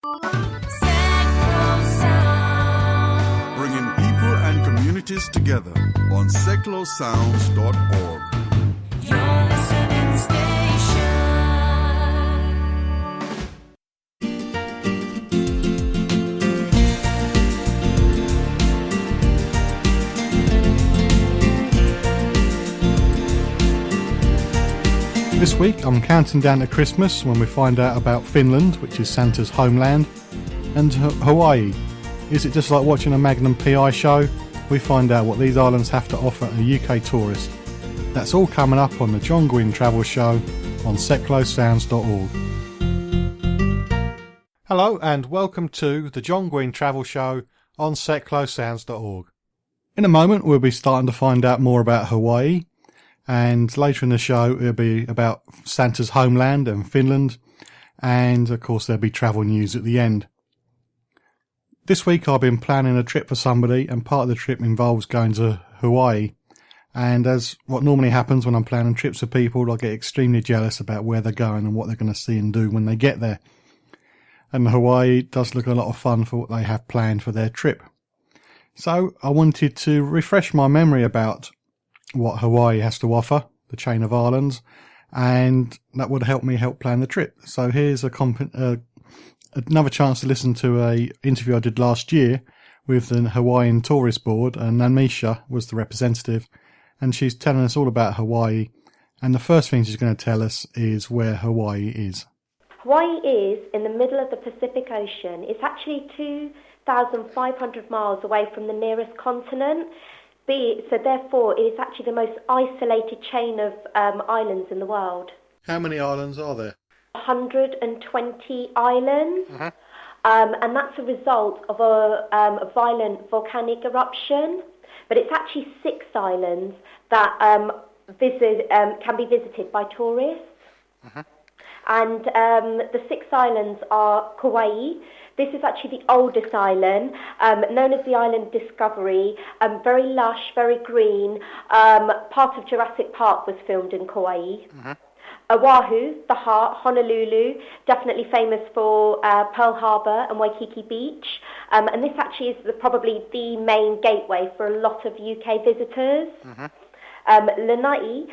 Bringing people and communities together on seclosounds.org. Your listening station. This week I'm counting down to Christmas when we find out about Finland, which is Santa's homeland, and Hawaii. Is it just like watching a Magnum PI show? We find out what these islands have to offer a UK tourist. That's all coming up on the Guinn Travel Show on seclosounds.org. Hello and welcome to the Guinn Travel Show on seclosounds.org. In a moment we'll be starting to find out more about Hawaii, and later in the show it'll be about Santa's homeland and Finland, and of course there'll be travel news at the end. This week I've been planning a trip for somebody, and part of the trip involves going to Hawaii. And as what normally happens when I'm planning trips for people, I get extremely jealous about where they're going and what they're going to see and do when they get there. And Hawaii does look a lot of fun for what they have planned for their trip. So I wanted to refresh my memory about what Hawaii has to offer, the chain of islands, and that would help me plan the trip. So here's another chance to listen to a interview I did last year with the Hawaiian Tourist Board, and Namishas was the representative, and she's telling us all about Hawaii, and the first thing she's going to tell us is where Hawaii is. Hawaii is in the middle of the Pacific Ocean. It's actually 2,500 miles away from the nearest continent. So therefore, it is actually the most isolated chain of islands in the world. How many islands are there? 120 islands, Uh-huh. And that's a result of a violent volcanic eruption. But it's actually 6 islands that can be visited by tourists. Uh-huh. And the 6 islands are Kauai. This is actually the oldest island, known as the Island Discovery. Very lush, very green. Part of Jurassic Park was filmed in Kauai. Uh-huh. Oahu, the heart, Honolulu, definitely famous for Pearl Harbor and Waikiki Beach. And this actually is probably the main gateway for a lot of UK visitors. Uh-huh. Lanai,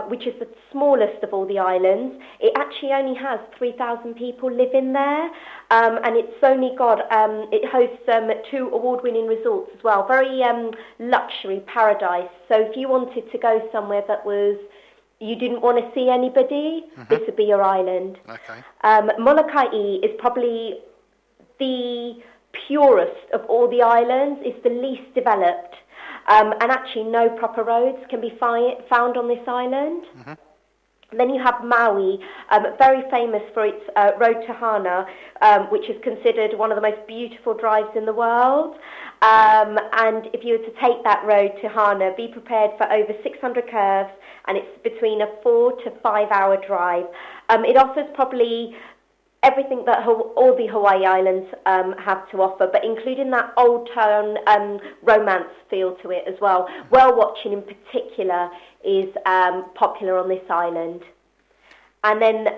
which is the smallest of all the islands, it actually only has 3,000 people living there, and it's only got, it hosts 2 award-winning resorts as well, very luxury paradise. So if you wanted to go somewhere that you didn't want to see anybody, this would be your island. Okay. Molokai is probably the purest of all the islands, it's the least developed. And actually no proper roads can be found on this island. Mm-hmm. Then you have Maui, very famous for its road to Hana, which is considered one of the most beautiful drives in the world. And if you were to take that road to Hana, be prepared for over 600 curves, and it's between a 4 to 5 hour drive. It offers probably everything that all the Hawaii Islands have to offer, but including that old town romance feel to it as well. Whale watching in particular is popular on this island. And then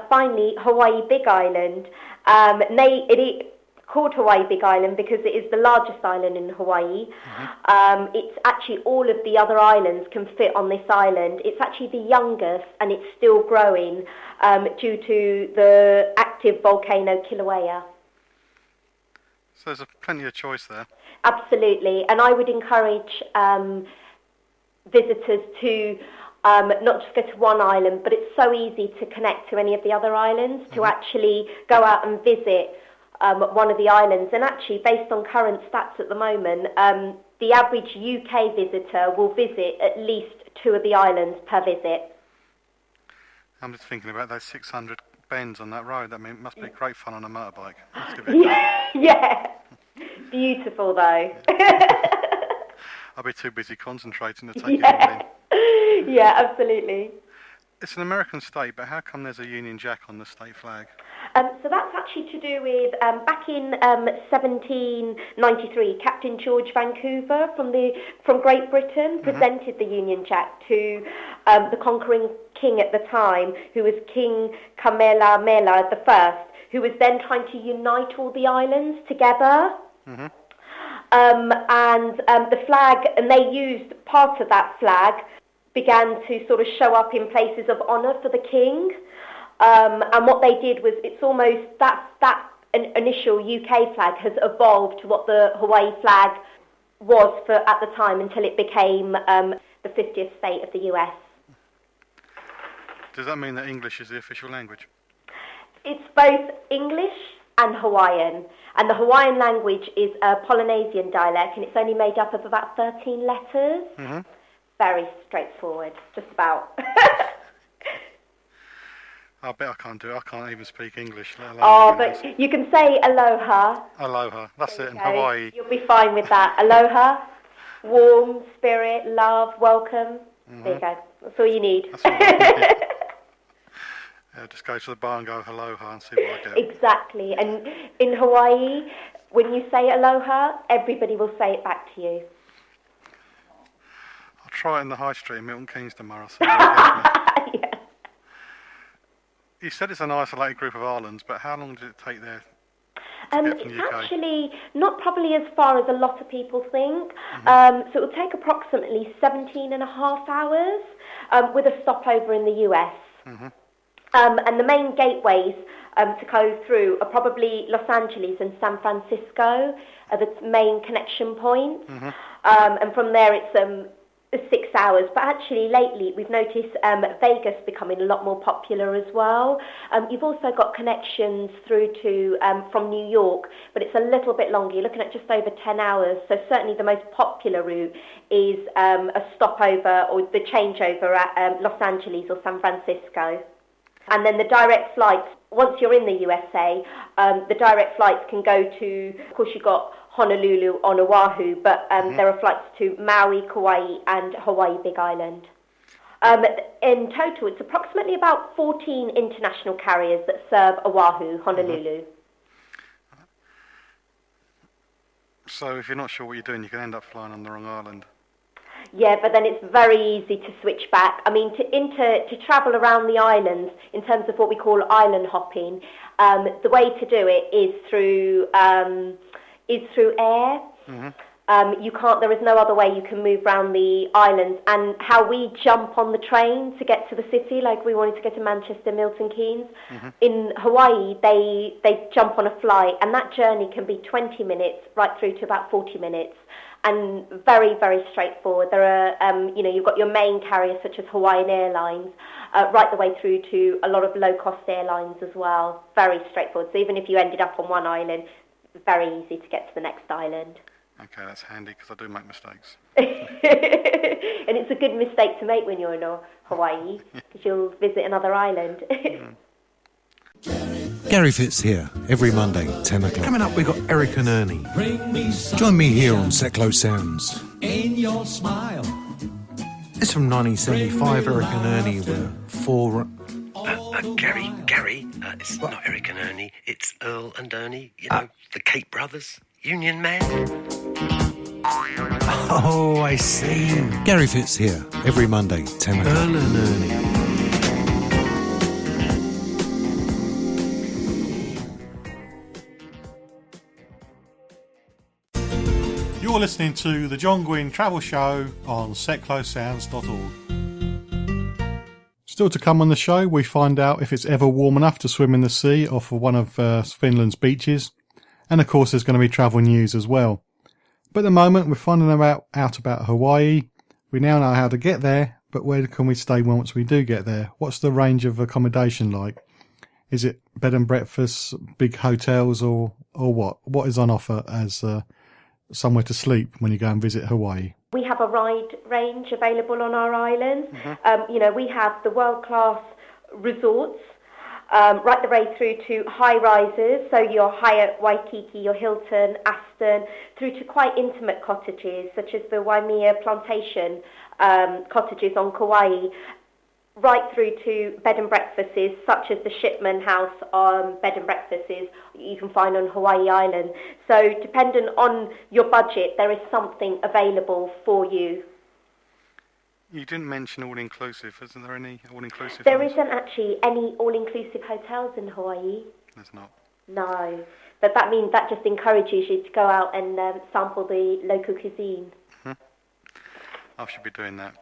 finally, Hawaii Big Island. It is called Hawaii Big Island because it is the largest island in Hawaii. Mm-hmm. It's actually all of the other islands can fit on this island. It's actually the youngest, and it's still growing due to the active volcano Kilauea. So there's plenty of choice there. Absolutely, and I would encourage visitors to not just go to one island, but it's so easy to connect to any of the other islands, to actually go out and visit one of the islands. And actually, based on current stats at the moment, the average UK visitor will visit at least 2 of the islands per visit. I'm just thinking about those 600 bends on that road. That must be great fun on a motorbike. Let's give it a go. Yeah. Beautiful, though. I'll be too busy concentrating to take it all in. Yeah, absolutely. It's an American state, but how come there's a Union Jack on the state flag? So that's actually to do with, back in 1793, Captain George Vancouver from Great Britain presented the Union Jack to the conquering king at the time, who was King Kamehameha I, who was then trying to unite all the islands together. Mm-hmm. The flag, and they used part of that flag, began to sort of show up in places of honour for the king. And what they did was, it's almost that initial UK flag has evolved to what the Hawaii flag was for at the time, until it became the 50th state of the US. Does that mean that English is the official language? It's both English and Hawaiian. And the Hawaiian language is a Polynesian dialect, and it's only made up of about 13 letters. Mm-hmm. Very straightforward, just about. I bet I can't do it. I can't even speak English, let alone but you can say aloha. Aloha, that's it in Okay, Hawaii. you'll be fine with that. Aloha, warm, spirit, love, welcome. Mm-hmm. There you go. That's all you need. That's all I need. Yeah, just go to the bar and go aloha and see what I get. Exactly. And in Hawaii, when you say aloha, everybody will say it back to you. I'll try it in the high street in Milton Keynes tomorrow. See what it gets me. Yeah. You said it's an isolated group of islands, but how long did it take there to get from the It's UK? actually not probably as far as a lot of people think. So it will take approximately 17 and a half hours with a stopover in the US. Mm-hmm. And the main gateways to go through are probably Los Angeles and San Francisco are the main connection points. Mm-hmm. And from there it's 6 hours. But actually lately we've noticed Vegas becoming a lot more popular as well. You've also got connections through to from New York, but it's a little bit longer. You're looking at just over 10 hours. So certainly the most popular route is a stopover or the changeover at Los Angeles or San Francisco. And then the direct flights, once you're in the USA, the direct flights can go to, of course you've got Honolulu on Oahu, but there are flights to Maui, Kauai and Hawaii Big Island. In total, it's approximately about 14 international carriers that serve Oahu, Honolulu. Mm-hmm. So if you're not sure what you're doing, you can end up flying on the wrong island. Yeah, but then it's very easy to switch back. I mean, to travel around the islands in terms of what we call island hopping, the way to do it is through air. Mm-hmm. You can't. There is no other way you can move around the islands. And how we jump on the train to get to the city, like we wanted to get to Manchester, Milton Keynes. Mm-hmm. In Hawaii, they jump on a flight, and that journey can be 20 minutes right through to about 40 minutes. And very, very straightforward. There are, you've got your main carriers such as Hawaiian Airlines, right the way through to a lot of low-cost airlines as well. Very straightforward. So even if you ended up on one island, very easy to get to the next island. Okay, that's handy because I do make mistakes. And it's a good mistake to make when you're in Hawaii, because you'll visit another island. Gary Fitz here, every Monday, 10 o'clock. Coming up, we've got Eric and Ernie. Join me here on Seclo Sounds. In your smile. It's from 1975. Eric and Ernie were four. Gary, it's not Eric and Ernie, it's Earl and Ernie, the Cape Brothers, Union Man. Oh, I see. Gary Fitz here, every Monday, 10 o'clock. Earl and Ernie. You're listening to the John Guinn Travel Show on seclosounds.org. Still to come on the show, we find out if it's ever warm enough to swim in the sea off of one of Finland's beaches. And of course there's going to be travel news as well. But at the moment we're finding out about Hawaii. We now know how to get there, but where can we stay once we do get there? What's the range of accommodation like? Is it bed and breakfast, big hotels, or what? What is on offer as somewhere to sleep when you go and visit Hawaii? We have a ride range available on our islands. Mm-hmm. We have the world-class resorts, right the way through to high-rises, so your Hyatt Waikiki, your Hilton, Aston, through to quite intimate cottages, such as the Waimea Plantation cottages on Kauai, right through to bed and breakfasts, such as the Shipman House bed and breakfasts you can find on Hawaii Island. So dependent on your budget, there is something available for you. You didn't mention all-inclusive. Isn't there any all-inclusive? There isn't actually any all-inclusive hotels in Hawaii. There's not. No. But that just encourages you to go out and sample the local cuisine. I should be doing that.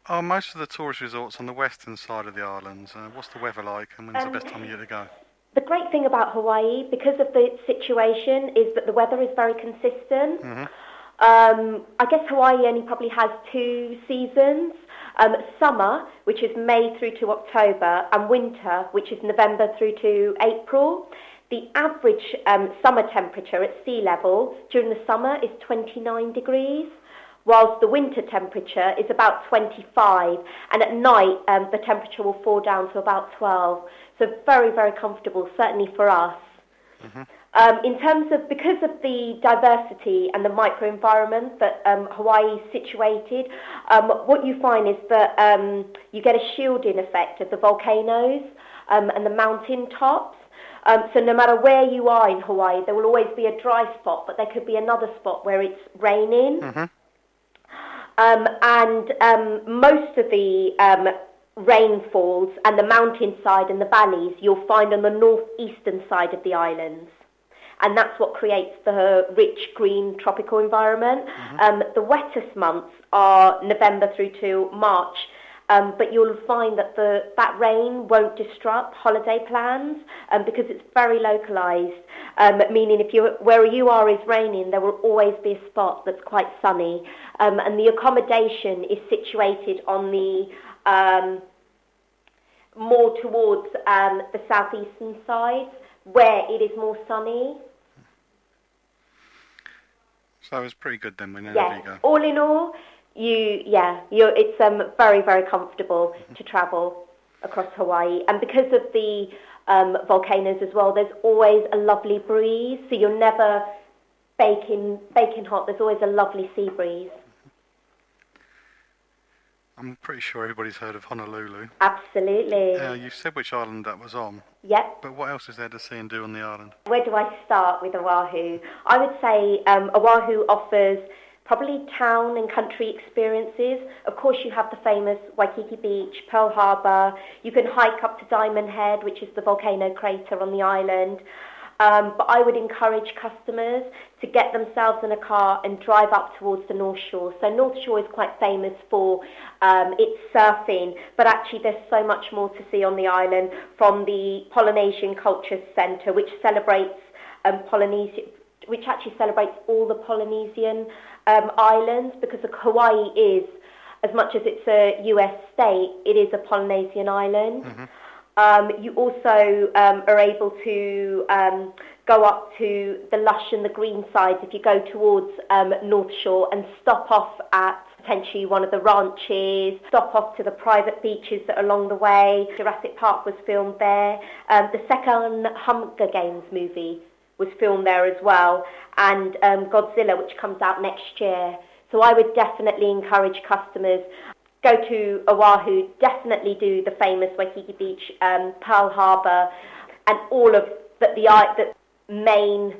Are most of the tourist resorts on the western side of the islands? What's the weather like, and when's the best time of year to go? The great thing about Hawaii, because of the situation, is that the weather is very consistent. I guess Hawaii only probably has 2 seasons. Summer, which is May through to October, and winter, which is November through to April. The average summer temperature at sea level during the summer is 29 degrees, whilst the winter temperature is about 25, and at night the temperature will fall down to about 12. So very, very comfortable, certainly for us. In terms of, because of the diversity and the microenvironment that Hawaii is situated, what you find is that you get a shielding effect of the volcanoes and the mountain tops. So no matter where you are in Hawaii, there will always be a dry spot, but there could be another spot where it's raining. And most of the rainfalls and the mountainside and the valleys you'll find on the northeastern side of the islands. And that's what creates the rich green tropical environment. The wettest months are November through to March, but you'll find that that rain won't disrupt holiday plans because it's very localised, meaning where you are is raining, there will always be a spot that's quite sunny. And the accommodation is situated on the more towards the southeastern side, where it is more sunny. So it's pretty good then whenever you go. All in all, it's very, very comfortable to travel across Hawaii. And because of the volcanoes as well, there's always a lovely breeze, so you're never baking hot. There's always a lovely sea breeze. I'm pretty sure everybody's heard of Honolulu. Absolutely. You said which island that was on. Yep. But what else is there to see and do on the island? Where do I start with Oahu? I would say Oahu offers probably town and country experiences. Of course, you have the famous Waikiki Beach, Pearl Harbor. You can hike up to Diamond Head, which is the volcano crater on the island. But I would encourage customers to get themselves in a car and drive up towards the North Shore. So North Shore is quite famous for its surfing, but actually there's so much more to see on the island, from the Polynesian Culture Centre, which celebrates which actually celebrates all the Polynesian islands, because Hawaii is, as much as it's a US state, it is a Polynesian island. You also are able to go up to the lush and the green sides if you go towards North Shore, and stop off at potentially one of the ranches, stop off to the private beaches that are along the way. Jurassic Park was filmed there. The second Hunger Games movie was filmed there as well, and Godzilla, which comes out next year. So I would definitely encourage customers, go to Oahu, definitely do the famous Waikiki Beach, Pearl Harbor, and all of that the main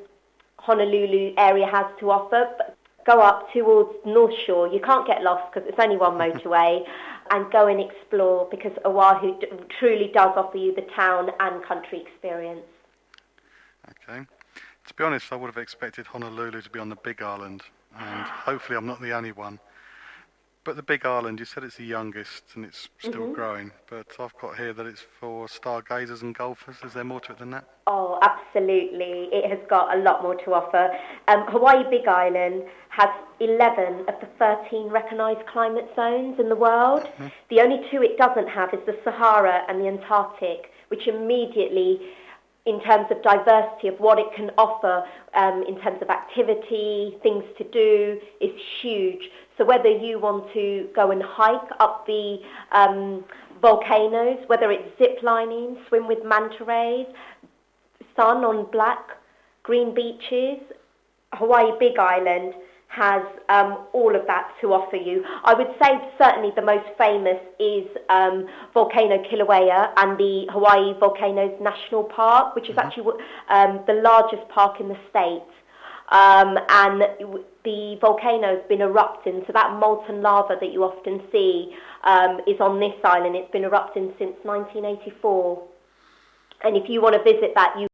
Honolulu area has to offer. But go up towards North Shore. You can't get lost because it's only one motorway, and go and explore, because Oahu truly does offer you the town and country experience. Okay. To be honest, I would have expected Honolulu to be on the Big Island, and hopefully I'm not the only one. But the Big Island, you said it's the youngest and it's still growing, but I've got here that it's for stargazers and golfers. Is there more to it than that? Oh, absolutely. It has got a lot more to offer. Hawaii Big Island has 11 of the 13 recognised climate zones in the world. The only 2 it doesn't have is the Sahara and the Antarctic, which immediately, in terms of diversity of what it can offer, in terms of activity, things to do, is huge. So whether you want to go and hike up the volcanoes, whether it's zip lining, swim with manta rays, sun on black, green beaches, Hawaii Big Island has all of that to offer you. I would say certainly the most famous is Volcano Kilauea and the Hawaii Volcanoes National Park, which is actually the largest park in the state. And the volcano's been erupting, so that molten lava that you often see is on this island. It's been erupting since 1984. And if you want to visit that, you